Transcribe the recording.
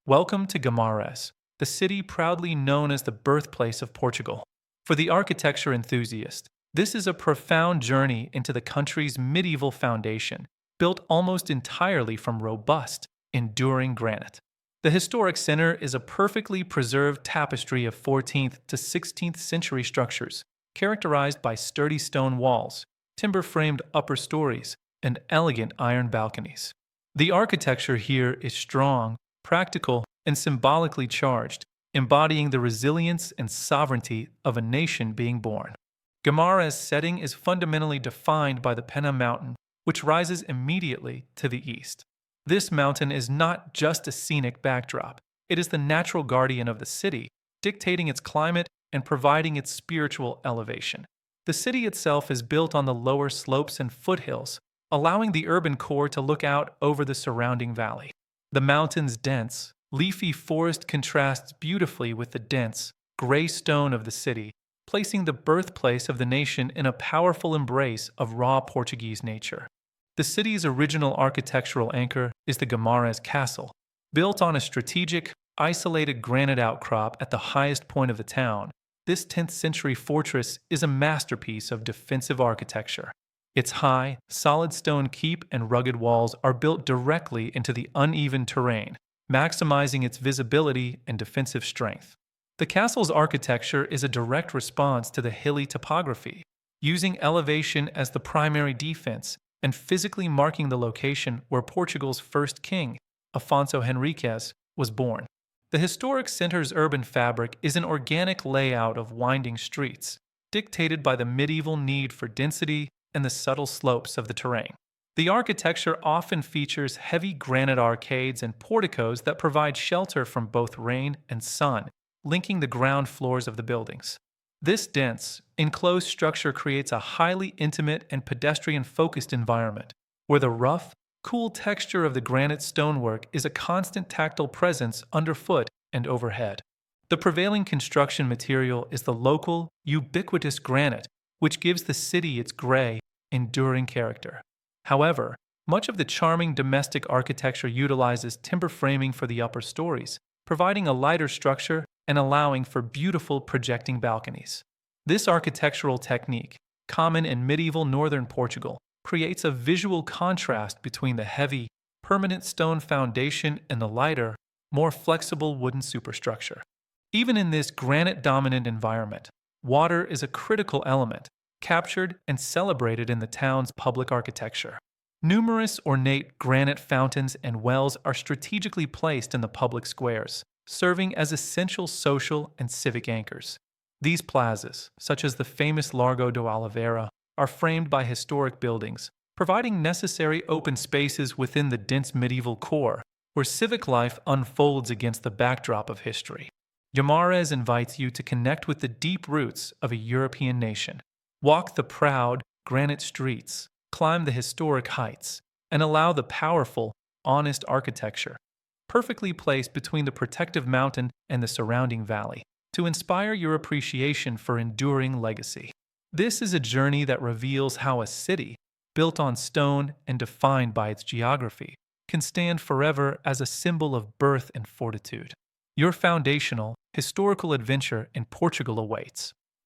Welcome to Guimarães, the city proudly known as the birthplace of Portugal. For the architecture enthusiast, this is a profound journey into the country's medieval foundation, built almost entirely from robust, enduring granite. The historic center is a perfectly preserved tapestry of 14th to 16th century structures, characterized by sturdy stone walls, timber-framed upper stories, and elegant iron balconies. The architecture here is strong, practical, and symbolically charged, embodying the resilience and sovereignty of a nation being born. Guimarães' setting is fundamentally defined by the Penha mountain, which rises immediately to the east. This mountain is not just a scenic backdrop, it is the natural guardian of the city, dictating its climate and providing its spiritual elevation. The city itself is built on the lower slopes and foothills, allowing the urban core to look out over the surrounding valley. The mountain's dense, leafy forest contrasts beautifully with the dense, gray stone of the city, placing the birthplace of the nation in a powerful embrace of raw Portuguese nature. The city's original architectural anchor is the Guimarães Castle. Built on a strategic, isolated granite outcrop at the highest point of the town, this 10th century fortress is a masterpiece of defensive architecture. Its high, solid stone keep and rugged walls are built directly into the uneven terrain, maximizing its visibility and defensive strength. The castle's architecture is a direct response to the hilly topography, using elevation as the primary defense and physically marking the location where Portugal's first king, Afonso Henriques, was born. The historic center's urban fabric is an organic layout of winding streets, dictated by the medieval need for density and the subtle slopes of the terrain. The architecture often features heavy granite arcades and porticos that provide shelter from both rain and sun, linking the ground floors of the buildings. This dense, enclosed structure creates a highly intimate and pedestrian-focused environment, where the rough, cool texture of the granite stonework is a constant tactile presence underfoot and overhead. The prevailing construction material is the local, ubiquitous granite, which gives the city its gray, enduring character. However, much of the charming domestic architecture utilizes timber framing for the upper stories, providing a lighter structure and allowing for beautiful projecting balconies. This architectural technique, common in medieval northern Portugal, creates a visual contrast between the heavy, permanent stone foundation and the lighter, more flexible wooden superstructure. Even in this granite-dominant environment, water is a critical element, captured and celebrated in the town's public architecture. Numerous ornate granite fountains and wells are strategically placed in the public squares, serving as essential social and civic anchors. These plazas, such as the famous Largo do Oliveira, are framed by historic buildings, providing necessary open spaces within the dense medieval core, where civic life unfolds against the backdrop of history. Guimarães invites you to connect with the deep roots of a European nation. Walk the proud, granite streets, climb the historic heights, and allow the powerful, honest architecture, perfectly placed between the protective mountain and the surrounding valley, to inspire your appreciation for enduring legacy. This is a journey that reveals how a city, built on stone and defined by its geography, can stand forever as a symbol of birth and fortitude. Your foundational, historical adventure in Portugal awaits.